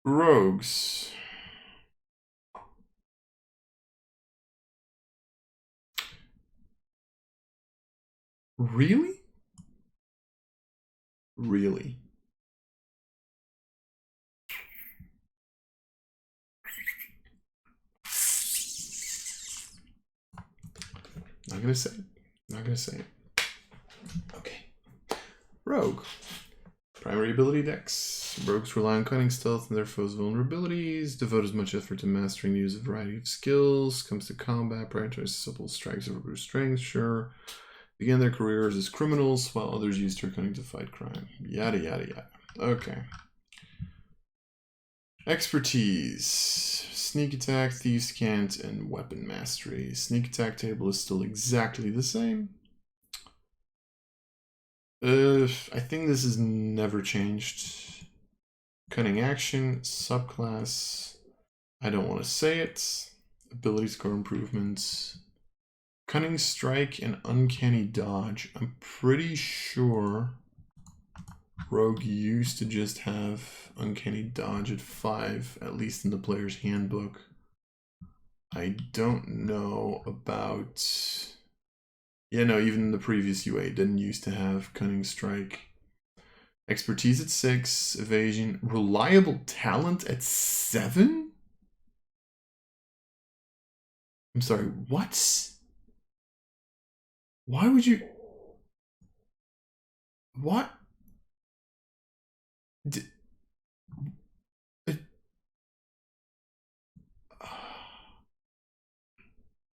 Rogues. Really? Really? Not gonna say it. Not gonna say it. Okay. Rogue. Primary ability dex. Rogues rely on cunning, stealth, and their foes' vulnerabilities. Devote as much effort to mastering and use a variety of skills. Comes to combat, prioritize simple strikes over brute strength. Sure. Begin their careers as criminals, while others use their cunning to fight crime. Yada yada yada. Okay. Expertise. Sneak attack, thieves' cant, and weapon mastery. Sneak attack table is still exactly the same. I think this has never changed. Cunning action, subclass. I don't want to say it. Ability score improvements. Cunning strike and uncanny dodge. I'm pretty sure Rogue used to just have uncanny dodge at 5, at least in the player's handbook. I don't know about... Yeah, no, even the previous UA didn't used to have cunning strike. Expertise at 6, evasion, reliable talent at 7? I'm sorry, what? Why would you... What?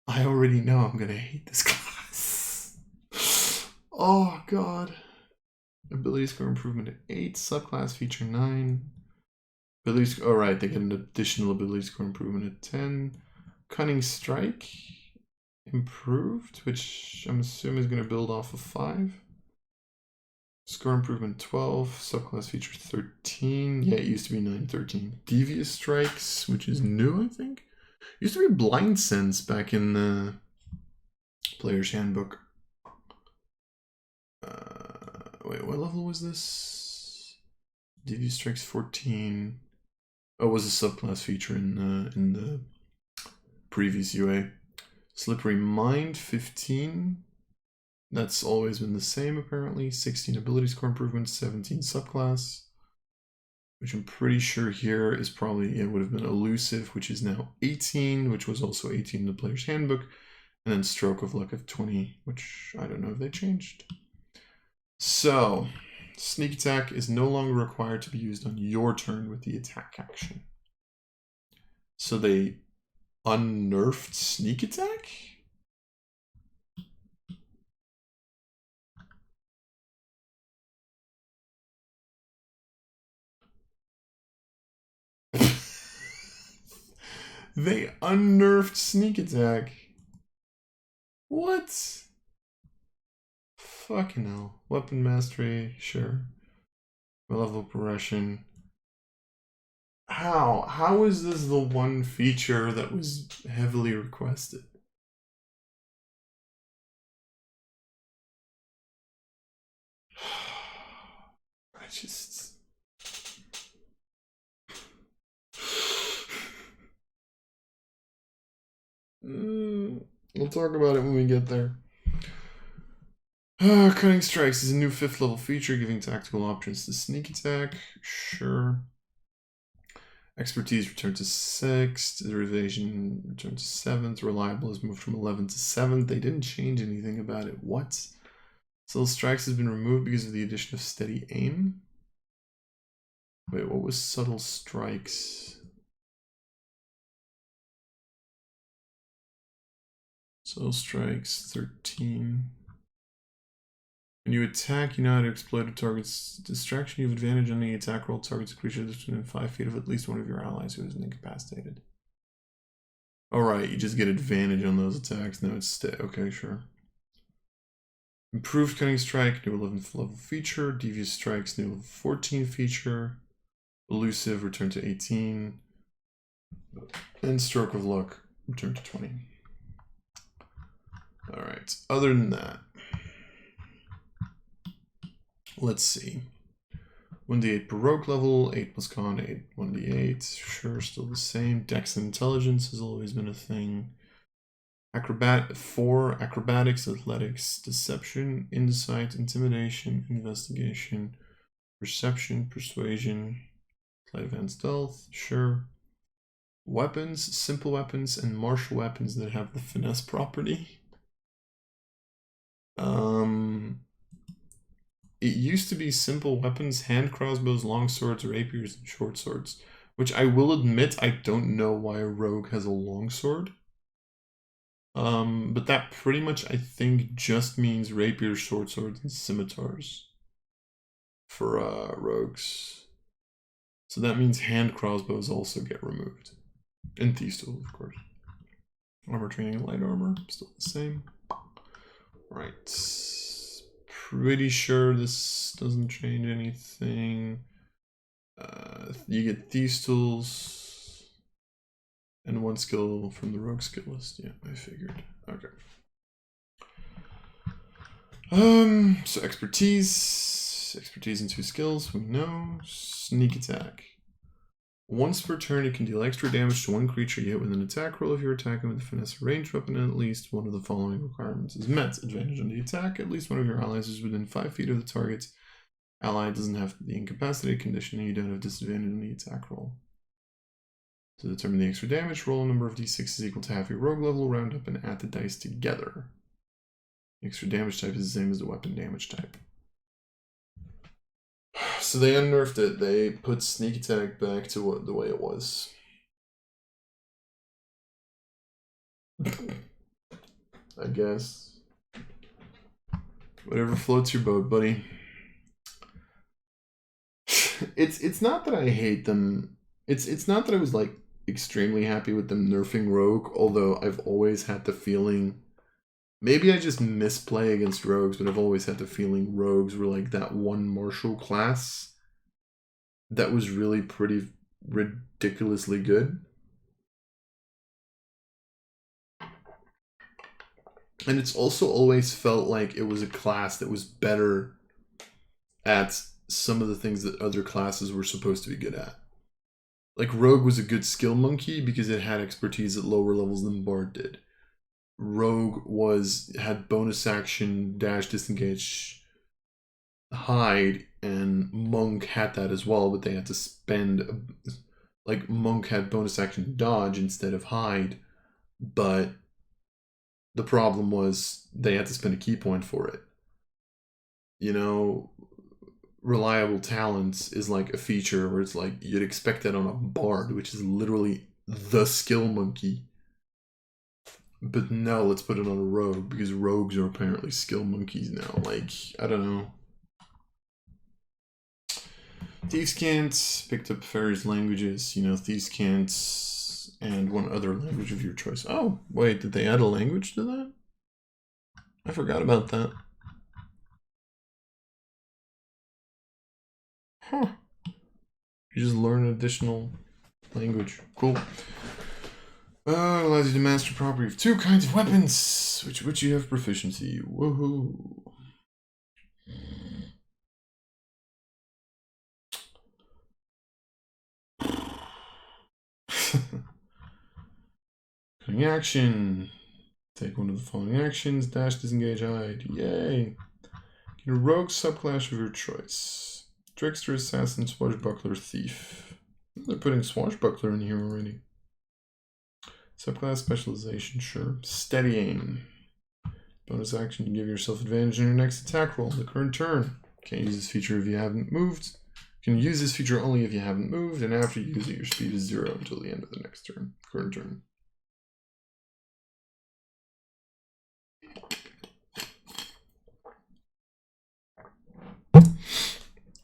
I already know I'm gonna hate this class. Oh god. Ability score improvement at 8, subclass feature 9. Ability score, oh right, they get an additional ability score improvement at 10. Cunning strike improved, which I'm assuming is gonna build off of 5. Score improvement 12, subclass feature 13. Yeah, it used to be 9, 13. Devious strikes, which is new, I think. Used to be blind sense back in the player's handbook. Wait, what level was this? Devious strikes 14. Oh, it was a subclass feature in the previous UA. Slippery Mind 15. That's always been the same apparently. 16 ability score improvements, 17 subclass. Which I'm pretty sure here is probably, it would have been Elusive, which is now 18, which was also 18 in the player's handbook. And then Stroke of Luck of 20, which I don't know if they changed. So, sneak attack is no longer required to be used on your turn with the attack action. So they unnerfed sneak attack? They unnerfed sneak attack. What? Fucking hell. Weapon mastery, sure. Level progression. How? How is this the one feature that was heavily requested? I just... We'll talk about it when we get there. Cutting Strikes is a new 5th level feature giving tactical options to sneak attack. Sure. Expertise returned to 6th. Evasion returned to 7th. Reliable has moved from 11 to 7th. They didn't change anything about it. What? Subtle Strikes has been removed because of the addition of Steady Aim. Wait, what was Subtle Strikes? Subtle Strikes 13. When you attack, you know how to exploit a target's distraction. You have advantage on any attack roll. Targets a creature that's within 5 feet of at least one of your allies who isn't incapacitated. Alright, you just get advantage on those attacks. Now it's okay, sure. Improved Cunning Strike, new 11th level feature. Devious Strikes, new level 14 feature. Elusive, return to 18. And Stroke of Luck, return to 20. Alright, other than that, let's see. 1d8 per rogue level, 8 plus con, 8, 1d8. Sure, still the same. Dex and intelligence has always been a thing. 4 acrobatics, athletics, deception, insight, intimidation, investigation, perception, persuasion, sleight of hand, stealth, sure. Weapons, simple weapons, and martial weapons that have the finesse property. It used to be simple weapons, hand crossbows, long swords, rapiers, and short swords. Which I will admit, I don't know why a rogue has a long sword. But that pretty much, I think, just means rapiers, short swords, and scimitars for rogues. So that means hand crossbows also get removed. And thieves tools, of course. Armor training and light armor, still the same. Right. Pretty sure this doesn't change anything. You get thieves tools and 1 skill from the rogue skill list. Yeah, I figured. Okay. So expertise and 2 skills. We know. Sneak attack. Once per turn, you can deal extra damage to 1 creature you hit with an attack roll if you're attacking with a finesse ranged weapon, and at least one of the following requirements is met. Advantage on the attack. At least one of your allies is within 5 feet of the target. Ally doesn't have the incapacitated condition, and you don't have disadvantage on the attack roll. To determine the extra damage, roll a number of d6 is equal to half your rogue level, round up and add the dice together. The extra damage type is the same as the weapon damage type. So they unnerfed it. They put sneak attack back to the way it was. I guess. Whatever floats your boat, buddy. It's not that I hate them. It's not that I was like extremely happy with them nerfing rogue, although I've always had the feeling, maybe I just misplay against rogues, but I've always had the feeling rogues were like that one martial class that was really pretty ridiculously good. And it's also always felt like it was a class that was better at some of the things that other classes were supposed to be good at. Like Rogue was a good skill monkey because it had expertise at lower levels than Bard did. Rogue had bonus action, dash, disengage, hide, and Monk had that as well, but they had to spend, like Monk had bonus action dodge instead of hide, but the problem was they had to spend a key point for it. You know, reliable talents is like a feature where it's like you'd expect that on a Bard, which is literally the skill monkey. But no, let's put it on a rogue because rogues are apparently skill monkeys now. Like, I don't know. Thieves Can't picked up various languages, you know, Thieves Can't and one other language of your choice. Oh, wait, did they add a language to that? I forgot about that. Huh. You just learn an additional language. Cool. Allows you to master property of 2 kinds of weapons, which you have proficiency. Woohoo. Cutting action. Take one of the following actions. Dash, disengage, hide. Yay. Get a rogue subclass of your choice. Trickster, assassin, swashbuckler, thief. They're putting swashbuckler in here already. Subclass specialization, sure. Steady aim. Bonus action, you give yourself advantage in your next attack roll in the current turn. Can't use this feature if you haven't moved. You can use this feature only if you haven't moved, and after you use it, your speed is 0 until the end of the next turn. Current turn.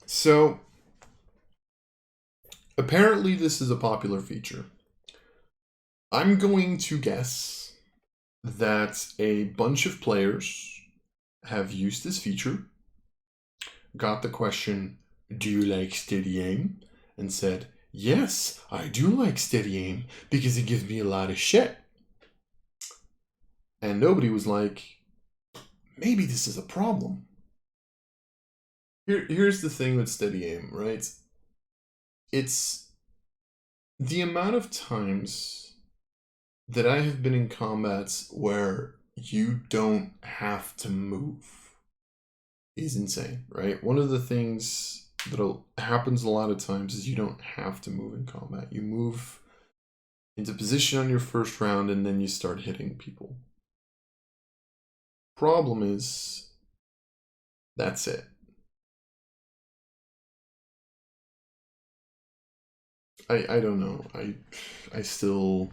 So, apparently this is a popular feature. I'm going to guess that a bunch of players have used this feature, got the question, do you like steady aim? And said, yes, I do like steady aim because it gives me a lot of shit. And nobody was like, maybe this is a problem. Here's the thing with steady aim, right? It's the amount of times that I have been in combats where you don't have to move is insane, right? One of the things that happens a lot of times is you don't have to move in combat. You move into position on your first round and then you start hitting people. Problem is, that's it. I don't know. I still,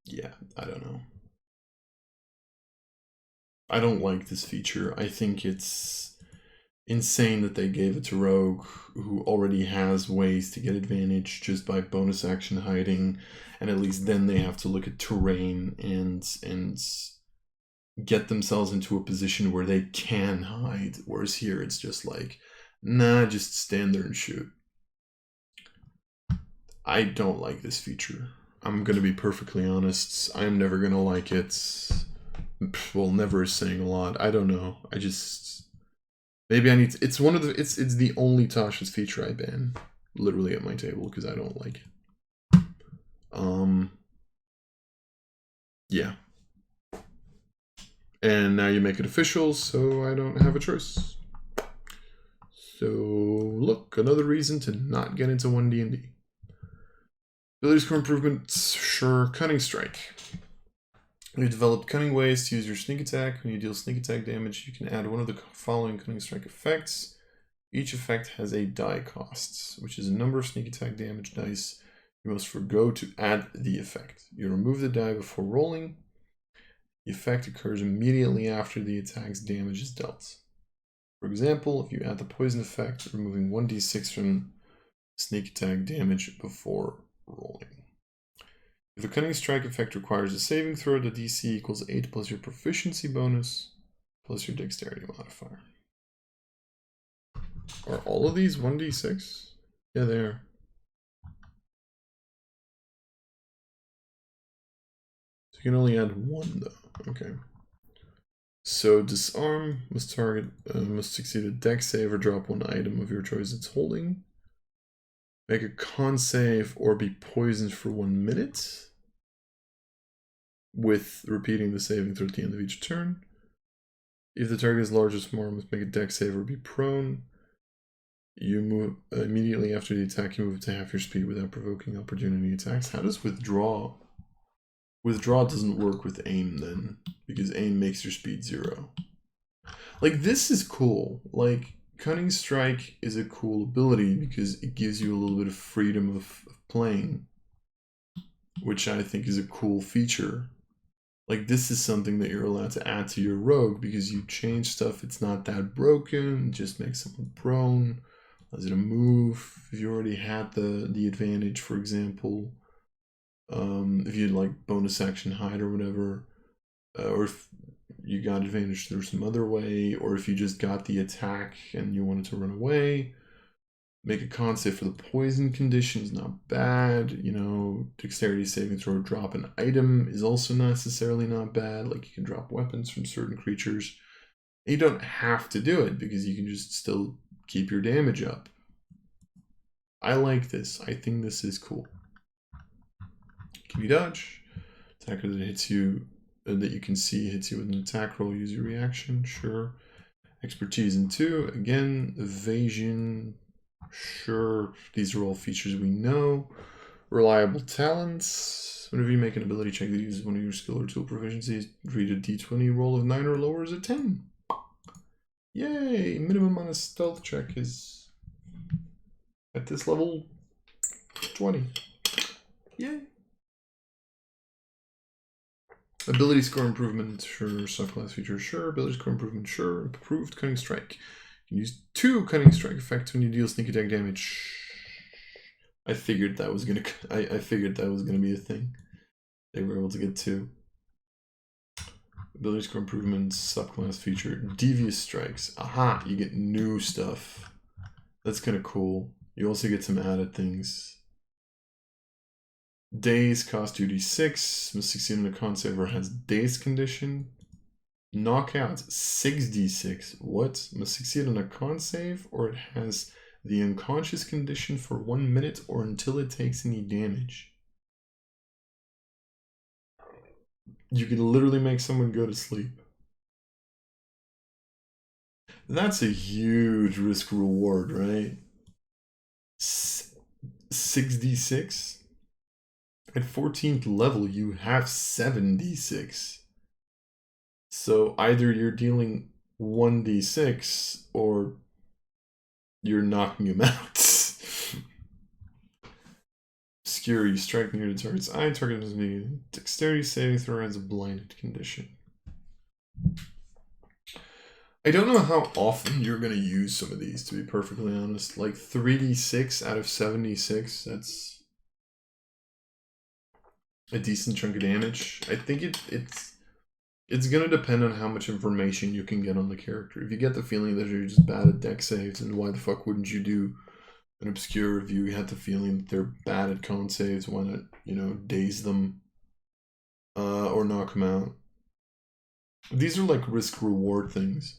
yeah, I don't know. I don't like this feature. I think it's insane that they gave it to Rogue, who already has ways to get advantage just by bonus action hiding, and at least then they have to look at terrain and get themselves into a position where they can hide. Whereas here it's just like, nah, just stand there and shoot. I don't like this feature. I'm gonna be perfectly honest. I'm never gonna like it. Well, never is saying a lot. I don't know. I just maybe I need to, it's one of the it's the only Tasha's feature I ban literally at my table because I don't like it. Yeah. And now you make it official, so I don't have a choice. So look, another reason to not get into One D&D. Ability score improvements, sure. Cunning strike. You've developed cunning ways to use your sneak attack. When you deal sneak attack damage, you can add one of the following cunning strike effects. Each effect has a die cost, which is a number of sneak attack damage dice you must forgo to add the effect. You remove the die before rolling. The effect occurs immediately after the attack's damage is dealt. For example, if you add the poison effect, removing 1d6 from sneak attack damage before rolling. If the cunning strike effect requires a saving throw, the DC equals 8 plus your proficiency bonus plus your dexterity modifier. Are all of these 1d6? Yeah, they are. So you can only add one though. Okay. So disarm must succeed a dex save or drop one item of your choice it's holding. Make a con save or be poisoned for 1 minute, with repeating the saving throw at the end of each turn. If the target is large or small, must make a dex save or be prone. You move immediately after the attack, you move to half your speed without provoking opportunity attacks. How does withdraw? Withdraw doesn't work with aim then, because aim makes your speed 0. Like, this is cool. Like, Cunning Strike is a cool ability because it gives you a little bit of freedom of playing, which I think is a cool feature. Like, this is something that you're allowed to add to your rogue because you change stuff. It's not that broken. It just makes someone prone. Allows you to move if you already had the advantage, for example. If you like bonus action hide or whatever, or if you got advantage through some other way, or if you just got the attack and you wanted to run away. Make a con save for the poison condition is not bad. You know, dexterity saving throw or drop an item is also necessarily not bad. Like, you can drop weapons from certain creatures. You don't have to do it because you can just still keep your damage up. I like this. I think this is cool. Can you dodge? Attacker that hits you, that you can see hits you with an attack roll, use your reaction, sure. Expertise in 2, again, evasion, sure. These are all features we know. Reliable talents. Whenever you make an ability check that uses one of your skill or tool proficiencies, read a d20, roll of 9 or lower is a 10. Yay! Minimum on a stealth check is at this level 20. Yay! Ability score improvement, sure. Subclass feature, sure. Ability score improvement, sure. Improved cunning strike. You can use 2 cunning strike effects when you deal sneak attack damage. I figured that was gonna. I figured that was gonna be a thing. They were able to get 2. Ability score improvement, subclass feature, devious strikes. Aha! You get new stuff. That's kind of cool. You also get some added things. Daze cost 2d6. Must succeed in a con save or has daze condition. Knockouts, 6d6. What? Must succeed on a con save, or it has the unconscious condition for 1 minute or until it takes any damage. You can literally make someone go to sleep. That's a huge risk reward, right? 6d6? At 14th level, you have 7d6. So either you're dealing 1d6 or you're knocking him out. Obscure, you strike near the target's eye. Target must be dexterity saving throw as a blinded condition. I don't know how often you're going to use some of these, to be perfectly honest. Like 3d6 out of 76, that's a decent chunk of damage. I think it's going to depend on how much information you can get on the character. If you get the feeling that you're just bad at dex saves, and why the fuck wouldn't you do an obscure review? You had the feeling that they're bad at con saves, why not, you know, daze them or knock them out? These are like risk reward things,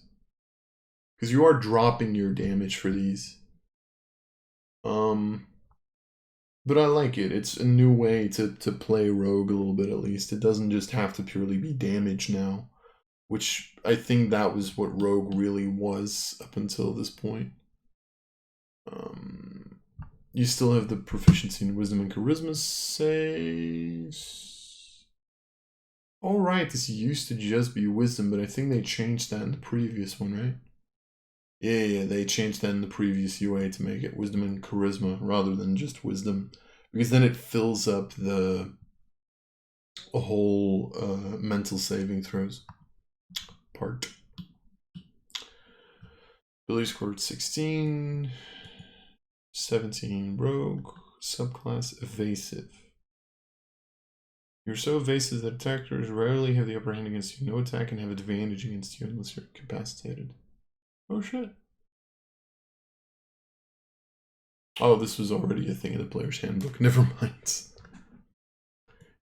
because you are dropping your damage for these. But I like it. It's a new way to play rogue a little bit, at least. It doesn't just have to purely be damage now, which I think that was what rogue really was up until this point. You still have the proficiency in wisdom and charisma saves. Alright, this used to just be wisdom, but I think they changed that in the previous one, right? Yeah, they changed that in the previous UA to make it wisdom and charisma rather than just wisdom, because then it fills up the whole mental saving throws part. Ability scored 16, 17 rogue, subclass evasive. You're so evasive that attackers rarely have the upper hand against you. No attack can have advantage against you unless you're incapacitated. Oh shit. Oh, this was already a thing in the player's handbook. Never mind.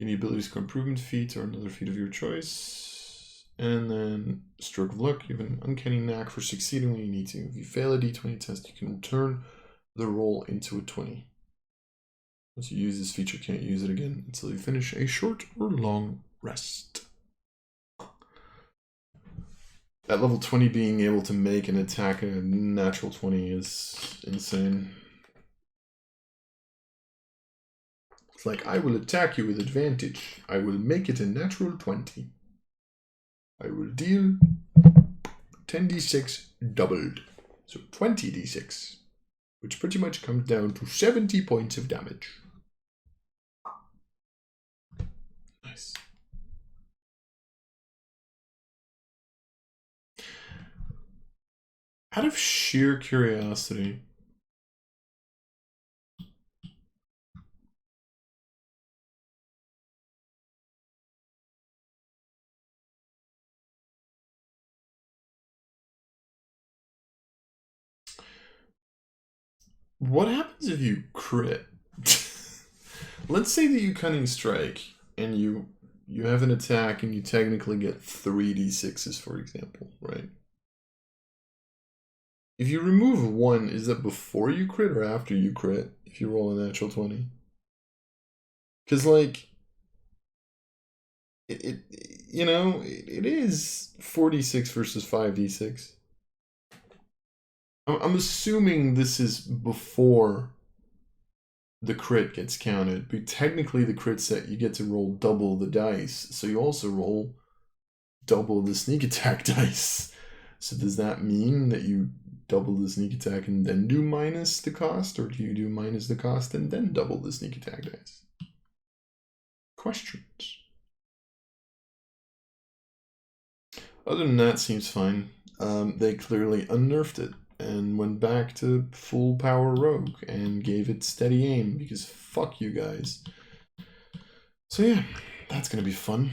Any ability score improvement feat or another feat of your choice. And then stroke of luck. You have an uncanny knack for succeeding when you need to. If you fail a d20 test, you can turn the roll into a 20. Once you use this feature, you can't use it again until you finish a short or long rest. At level 20, being able to make an attack a natural 20 is insane. It's like, I will attack you with advantage. I will make it a natural 20. I will deal 10d6 doubled. So 20d6. Which pretty much comes down to 70 points of damage. Nice. Out of sheer curiosity, what happens if you crit? Let's say that you cunning strike and you have an attack and you technically get 3d6s, for example, right? If you remove 1, is that before you crit or after you crit if you roll a natural 20? Because, like, you know, it is 4d6 versus 5d6. I'm assuming this is before the crit gets counted, but technically the crit set, you get to roll double the dice, so you also roll double the sneak attack dice. So does that mean that you double the sneak attack and then do minus the cost, or do you do minus the cost and then double the sneak attack dice? Questions. Other than that, seems fine. They clearly unnerfed it and went back to full power rogue and gave it steady aim, because fuck you guys. So yeah, that's gonna be fun.